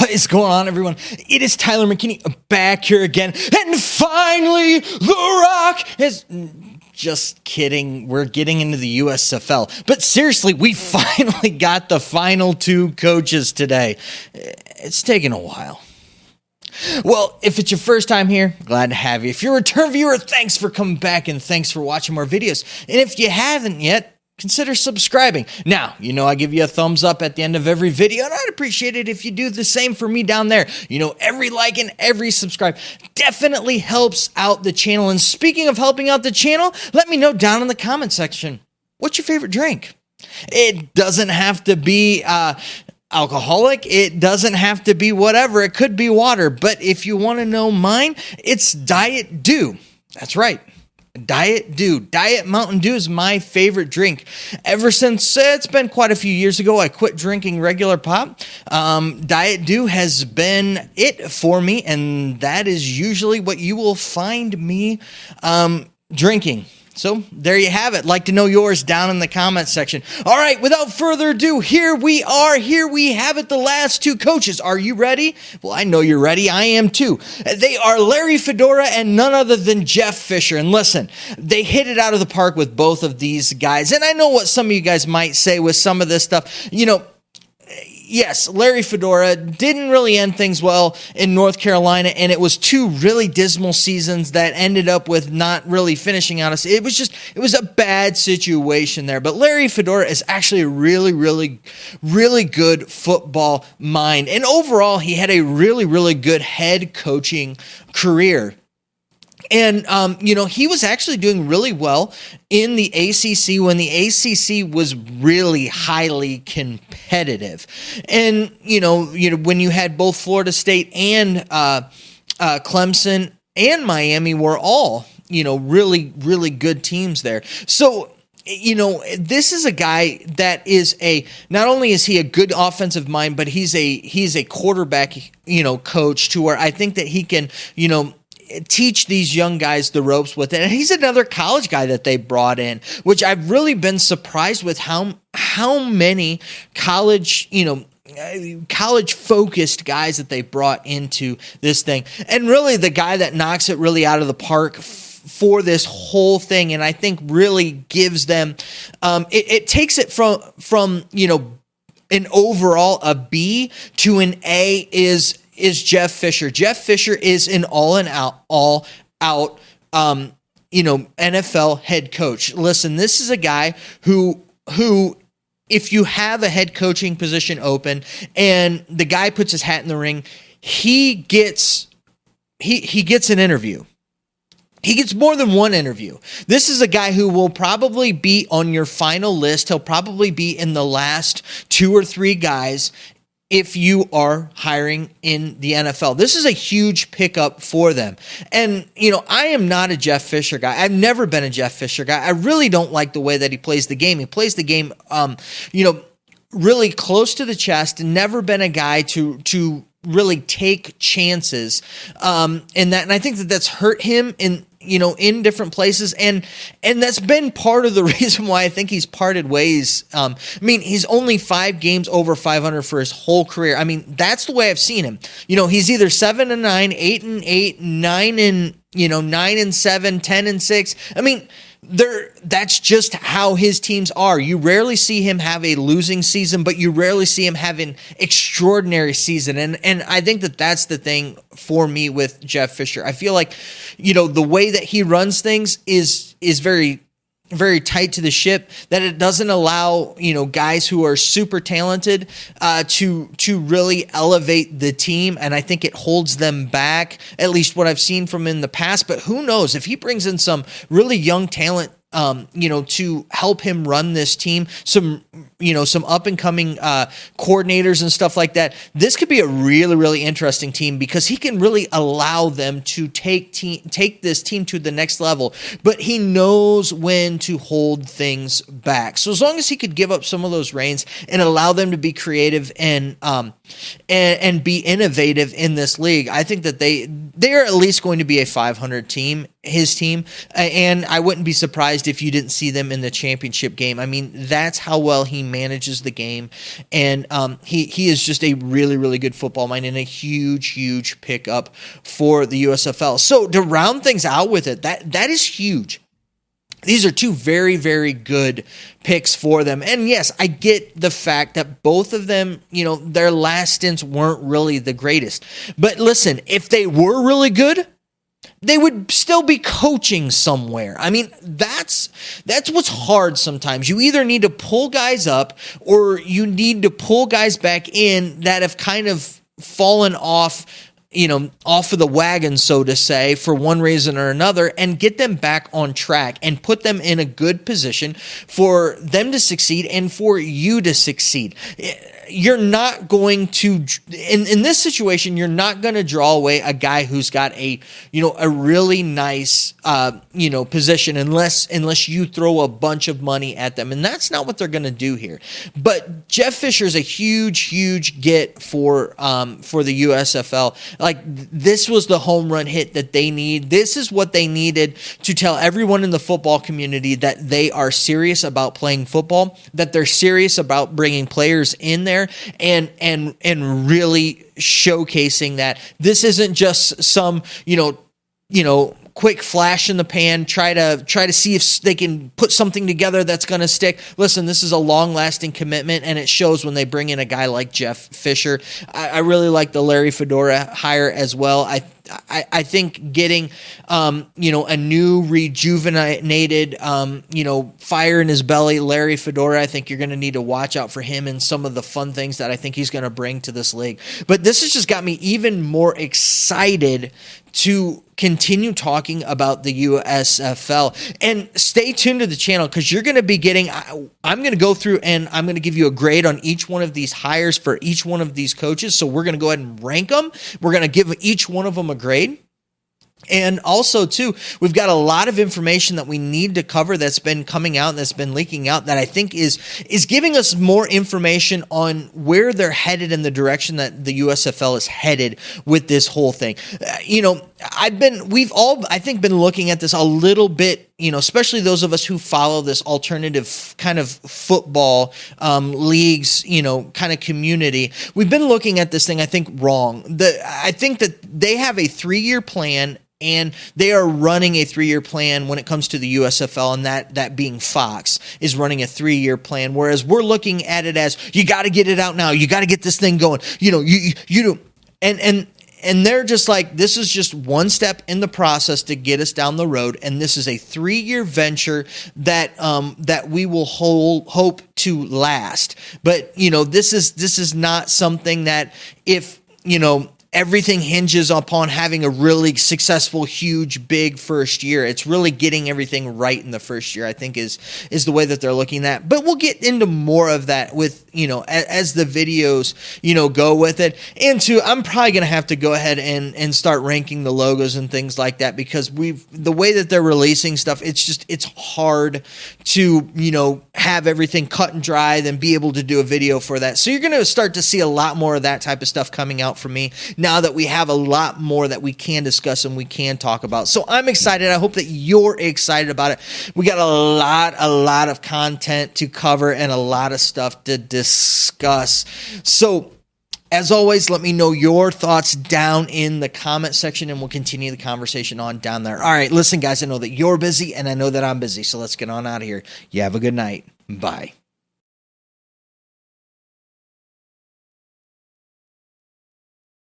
What is going on, everyone? It is Tyler McKinney back here again. And finally, The Rock has... Just kidding. We're getting into the USFL. But seriously, we finally got the final two coaches today. It's taken a while. Well, if it's your first time here, glad to have you. If you're a return viewer, thanks for coming back and thanks for watching more videos. And if you haven't yet, consider subscribing. Now, I give you a thumbs up at the end of every video, and I'd appreciate it if you do the same for me down there. Every like and every subscribe definitely helps out the channel. And speaking of helping out the channel, let me know down in the comment section, what's your favorite drink? It doesn't have to be alcoholic. It doesn't have to be whatever. It could be water. But if you want to know mine, it's Diet Dew. That's right. Diet Dew. Diet Mountain Dew is my favorite drink. Ever since it's been quite a few years ago, I quit drinking regular pop. Diet Dew has been it for me, and that is usually what you will find me drinking. So there you have it. Like to know yours down in the comment section. All right, without further ado, here we are. Here we have it, the last two coaches. Are you ready? Well, I know you're ready. I am too. They are Larry Fedora and none other than Jeff Fisher. And listen, they hit it out of the park with both of these guys. And I know what some of you guys might say with some of this stuff. Yes, Larry Fedora didn't really end things well in North Carolina, and it was two really dismal seasons that ended up with not really finishing out. It was a bad situation there. But Larry Fedora is actually a really, really, really good football mind. And overall, he had a really, really good head coaching career. And, he was actually doing really well in the ACC when the ACC was really highly competitive. And, when you had both Florida State and Clemson and Miami were all, really, really good teams there. So, this is a guy that is not only is he a good offensive mind, but he's a quarterback, coach to where I think that he can, teach these young guys the ropes with it. And he's another college guy that they brought in, which I've really been surprised with how many college focused guys that they brought into this thing. And really the guy that knocks it really out of the park for this whole thing, and I think really gives them, it takes it from an overall a B to an A is Jeff Fisher. Jeff Fisher is an all out NFL head coach. Listen, this is a guy who if you have a head coaching position open and the guy puts his hat in the ring, he gets an interview. He gets more than one interview. This is a guy who will probably be on your final list. He'll probably be in the last 2 or 3 guys if you are hiring in the NFL. This is a huge pickup for them. And, I am not a Jeff Fisher guy. I've never been a Jeff Fisher guy. I really don't like the way that he plays the game. He plays the game, really close to the chest, and never been a guy to really take chances in that. And I think that that's hurt him in different places. And that's been part of the reason why I think he's parted ways. He's only 5 games over 500 for his whole career. That's the way I've seen him. He's either 7-9, 8-8, 9-7, 10-6. That's just how his teams are. You rarely see him have a losing season, but you rarely see him have an extraordinary season. And I think that that's the thing for me with Jeff Fisher. I feel like, the way that he runs things is very, very tight to the ship, that it doesn't allow, guys who are super talented to really elevate the team. And I think it holds them back, at least what I've seen from in the past. But who knows, if he brings in some really young talent, to help him run this team, some up and coming coordinators and stuff like that, this could be a really, really interesting team because he can really allow them to take this team to the next level, but he knows when to hold things back. So as long as he could give up some of those reins and allow them to be creative and be innovative in this league, I think that they are at least going to be a 500 team, his team, and I wouldn't be surprised if you didn't see them in the championship game. That's how well he manages the game, and he is just a really, really good football mind and a huge pickup for the USFL. So to round things out with it, that is huge. These are two very, very good picks for them. And yes, I get the fact that both of them, their last stints weren't really the greatest. But listen, if they were really good, they would still be coaching somewhere. I mean, that's what's hard sometimes. You either need to pull guys up or you need to pull guys back in that have kind of fallen off of the wagon, so to say, for one reason or another, and get them back on track and put them in a good position for them to succeed and for you to succeed. You're not going to, in this situation, you're not going to draw away a guy who's got a really nice, position unless you throw a bunch of money at them. And that's not what they're going to do here. But Jeff Fisher is a huge get for the USFL. Like, this was the home run hit that they need. This is what they needed to tell everyone in the football community that they are serious about playing football, that they're serious about bringing players in there and really showcasing that this isn't just some, quick flash in the pan, try to see if they can put something together that's going to stick. Listen, this is a long-lasting commitment, and it shows when they bring in a guy like Jeff Fisher. I really like the Larry Fedora hire as well. I think getting, a new rejuvenated, fire in his belly, Larry Fedora, I think you're going to need to watch out for him and some of the fun things that I think he's going to bring to this league. But this has just got me even more excited to continue talking about the USFL. And stay tuned to the channel because you're going to be getting, I'm going to go through and I'm going to give you a grade on each one of these hires for each one of these coaches. So we're going to go ahead and rank them. We're going to give each one of them a grade. And also, too, we've got a lot of information that we need to cover that's been coming out and that's been leaking out that I think is giving us more information on where they're headed in the direction that the USFL is headed with this whole thing. We've all, I think, been looking at this a little bit, especially those of us who follow this alternative kind of football leagues, kind of community. We've been looking at this thing, I think, wrong. I think that they have a 3-year plan. And they are running a 3-year plan when it comes to the USFL, and that being Fox is running a 3-year plan. Whereas we're looking at it as you got to get it out now, you got to get this thing going. And they're just like, this is just one step in the process to get us down the road, and this is a 3-year venture that we will hope to last. But this is not something that if everything hinges upon having a really successful, huge, big first year. It's really getting everything right in the first year, I think, is the way that they're looking at. But we'll get into more of that with, as the videos, go with it. And two, I'm probably going to have to go ahead and start ranking the logos and things like that because the way that they're releasing stuff, it's hard to, have everything cut and dry, then be able to do a video for that. So you're going to start to see a lot more of that type of stuff coming out from me now that we have a lot more that we can discuss and we can talk about. So I'm excited. I hope that you're excited about it. We got a lot of content to cover and a lot of stuff to discuss. So as always, let me know your thoughts down in the comment section and we'll continue the conversation on down there. All right, listen, guys, I know that you're busy and I know that I'm busy, so let's get on out of here. You have a good night. Bye.